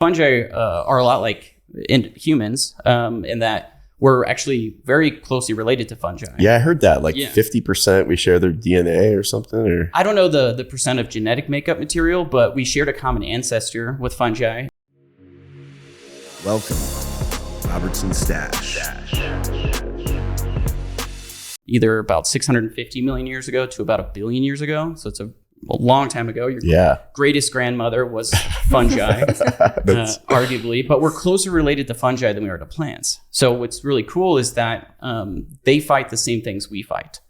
Fungi are a lot like humans in that we're actually very closely related to fungi. Yeah, I heard that. 50% we share their DNA or something. Or I don't know the percent of genetic makeup material, but we shared a common ancestor with fungi. Welcome, Robertson Stash. Either about 650 million years ago to about 1 billion years ago. So it's a long time ago. Your greatest grandmother was fungi, arguably, but we're closer related to fungi than we are to plants. So what's really cool is that they fight the same things we fight.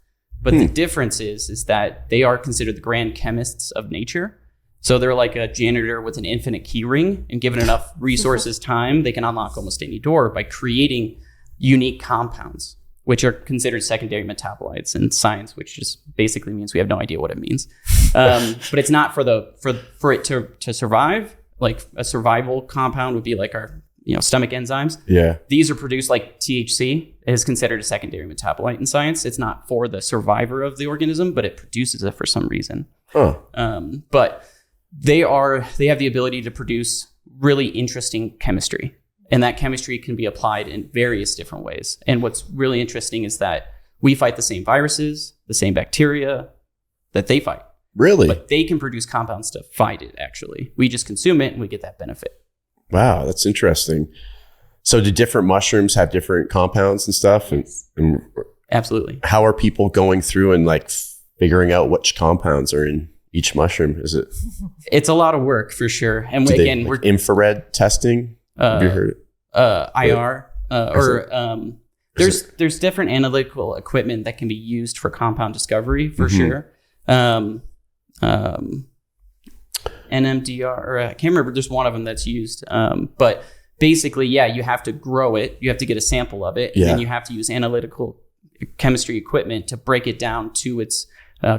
But the difference is that they are considered the grand chemists of nature. So they're like a janitor with an infinite key ring, and given enough resources, time, they can unlock almost any door by creating unique compounds, which are considered secondary metabolites in science, which just basically means we have no idea what it means. But it's not for it to survive. Like a survival compound would be like our stomach enzymes. Yeah. These are produced like THC is considered a secondary metabolite in science. It's not for the survivor of the organism, but it produces it for some reason. Huh. But they have the ability to produce really interesting chemistry. And that chemistry can be applied in various different ways. And what's really interesting is that we fight the same viruses, the same bacteria that they fight. Really? But they can produce compounds to fight it, actually. We just consume it and we get that benefit. Wow, that's interesting. So do different mushrooms have different compounds and stuff? Yes. And Absolutely. how are people going through and figuring out which compounds are in each mushroom? Is it? It's a lot of work for sure. And we're infrared testing. Have you heard it? IR there's different analytical equipment that can be used for compound discovery for sure. NMDR, or I can't remember. There's one of them that's used. But basically, you have to grow it. You have to get a sample of it, and then you have to use analytical chemistry equipment to break it down to its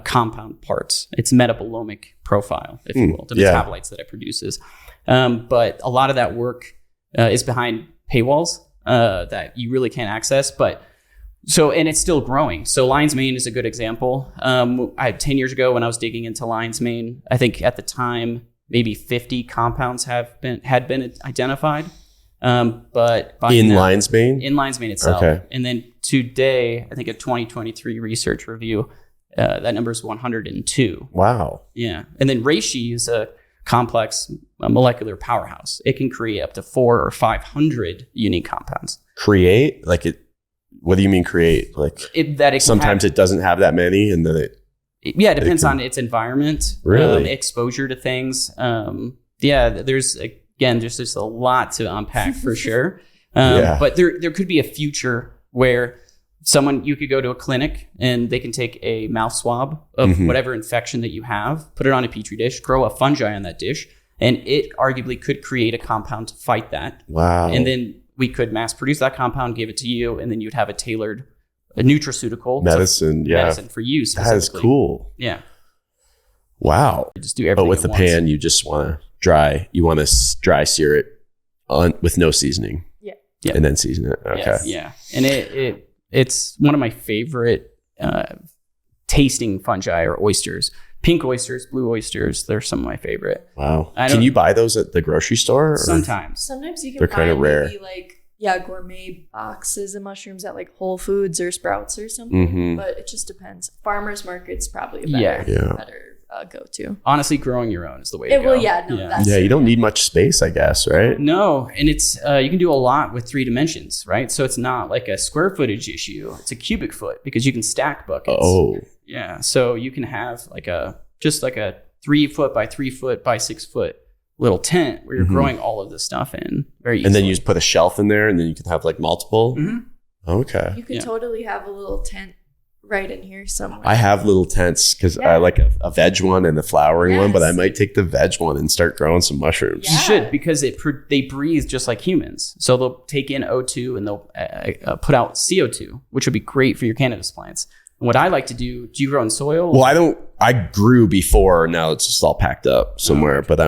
compound parts, its metabolomic profile, if you will, the metabolites that it produces. But a lot of that work is behind paywalls that you really can't access. And it's still growing. So lion's mane is a good example. 10 years ago when I was digging into lion's mane, I think at the time maybe 50 compounds had been identified. But lion's mane itself. Okay. And then today, I think a 2023 research review, that number is 102. Wow. Yeah. And then reishi is a complex molecular powerhouse. It can create up to 400 or 500 unique compounds. Create? What do you mean create? Sometimes it doesn't have that many, and then it depends on its environment, exposure to things. There's just a lot to unpack for sure. But there could be a future where you could go to a clinic and they can take a mouth swab of whatever infection that you have, put it on a petri dish, grow a fungi on that dish, and it arguably could create a compound to fight that. Wow. And then we could mass produce that compound, give it to you, and then you'd have a nutraceutical medicine for you specifically. That is cool. Yeah. Wow. Just do everything. But with the pan, you just want to dry sear it with no seasoning. Yeah. And then season it. Okay. Yes. Yeah. And it's one of my favorite tasting fungi or oysters. Pink oysters, blue oysters, they're some of my favorite. Wow. Can you buy those at the grocery store? Sometimes you can they're kind of rare. Gourmet boxes of mushrooms at Whole Foods or Sprouts or something. But it just depends. Farmers market's probably a better go-to. Honestly, growing your own is the way to go. You don't need much space, I guess, right? No, and it's you can do a lot with 3 dimensions, right? So it's not like a square footage issue; it's a cubic foot because you can stack buckets. Oh, yeah. So you can have a 3 foot by 3 foot by 6 foot little tent where you're growing all of this stuff in very easily. And then you just put a shelf in there, and then you can have multiple. Okay. You could totally have a little tent right in here somewhere. I have little tents because I like a veg one and a flowering one, but I might take the veg one and start growing some mushrooms. You should, because they breathe just like humans. So they'll take in O2 and they'll put out CO2, which would be great for your cannabis plants. And what I like to do you grow in soil? Well, I grew before. Now it's just all packed up somewhere, but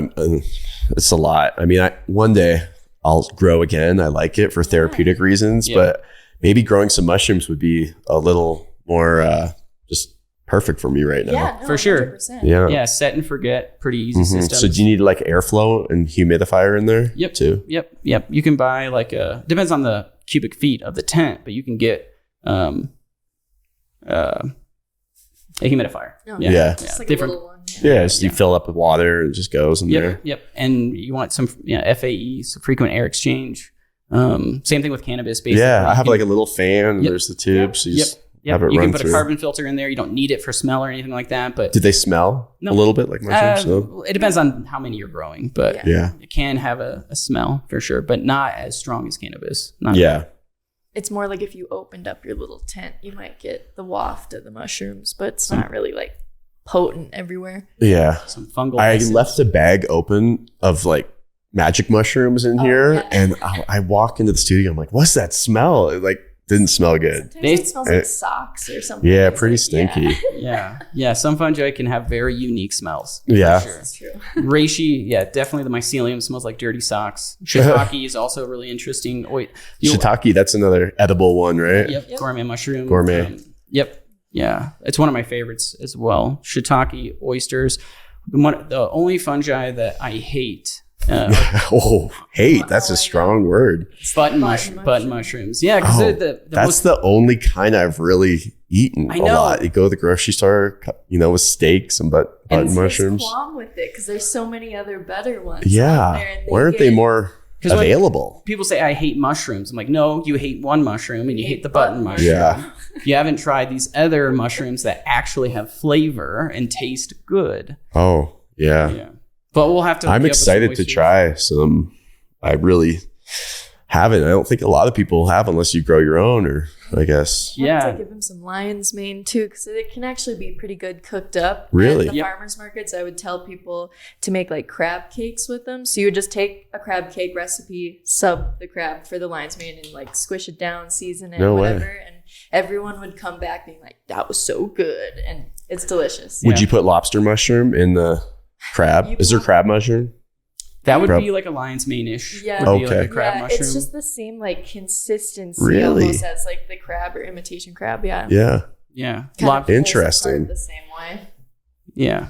it's a lot. I mean, one day I'll grow again. I like it for therapeutic reasons, but maybe growing some mushrooms would be a little more just perfect for me right now. Yeah, no, For sure. 100%. Yeah, set and forget, pretty easy system. So do you need like airflow and humidifier in there? Yep. Too. Yep. You can buy depends on the cubic feet of the tent, but you can get a humidifier. Oh, Yeah. Just like Different. a little one. Yeah, so you fill up with water and it just goes in there. Yep. And you want some FAE, so frequent air exchange. Same thing with cannabis. Basically. Yeah, I have like a little fan and there's the tube. Yep. So you just Yep. have it You run can put through. a carbon filter in there. You don't need it for smell or anything like that. But Did they smell No. a little bit like mushrooms? No? it depends on how many you're growing, but Yeah. it can have a smell for sure, but not as strong as cannabis. Not Yeah. It's more like if you opened up your little tent, you might get the waft of the mushrooms, but it's not really like potent everywhere. Yeah. some fungal. I acids. left a bag open of like magic mushrooms in here, yeah. and I walk into the studio. I'm like, "What's that smell?" It like didn't smell good. Sometimes it smells like socks or something. Yeah, It's pretty like, stinky. Yeah. Some fungi can have very unique smells. Yeah. For sure. That's true. Reishi, definitely the mycelium smells like dirty socks. Shiitake is also really interesting. Shiitake, that's another edible one, right? Yep. Gourmet mushroom. Gourmet. Yep. Yeah. It's one of my favorites as well. Shiitake, oysters. The only fungi that I hate. Hate. That's a strong word. Button mushrooms. Yeah, because That's the only kind I've really eaten I a know. lot. You go to the grocery store, with steaks and button mushrooms. There's qualm with it because there's so many other better ones. out Yeah. there, and Why aren't they more 'Cause when- available? people say I hate mushrooms. I'm like, no, you hate one mushroom and you hate the button mushroom. Yeah. You haven't tried these other mushrooms that actually have flavor and taste good. Oh, yeah. Yeah. But we'll have to. I'm hook you up with some excited to oysters. try some. I really haven't. I don't think a lot of people have unless you grow your own, or I guess. You have Yeah. to give them some lion's mane too, because it can actually be pretty good cooked up. Really? At the farmers markets, I would tell people to make like crab cakes with them. So you would just take a crab cake recipe, sub the crab for the lion's mane, and like squish it down, season it, No way. whatever, and everyone would come back being like, "That was so good," and it's delicious. Would you put lobster mushroom in the crab? You Is there put- crab mushroom? That would Crab- be like a lion's mane-ish. Yeah. Would be Okay. like a crab mushroom. It's just the same like consistency Really? almost as like the crab or imitation crab. Yeah. Yeah. yeah. Kind of Lob- pulls Interesting. apart the same way. yeah.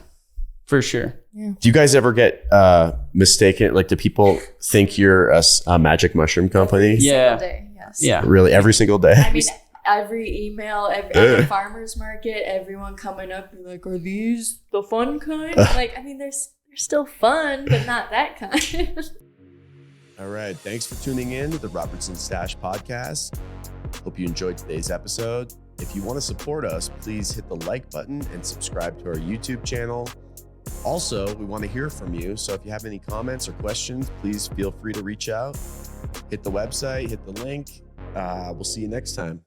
For sure. Do you guys ever get mistaken? Like, do people think you're a magic mushroom company? Yeah. Single day, yes. Yeah. Really, every single day? I mean, every email, every farmer's market, everyone coming up and like, are these the fun kind? Like, I mean, they're still fun, but not that kind. All right. Thanks for tuning in to the Robertson Stash Podcast. Hope you enjoyed today's episode. If you want to support us, please hit the like button and subscribe to our YouTube channel. Also, we want to hear from you. So if you have any comments or questions, please feel free to reach out. Hit the website, hit the link. We'll see you next time.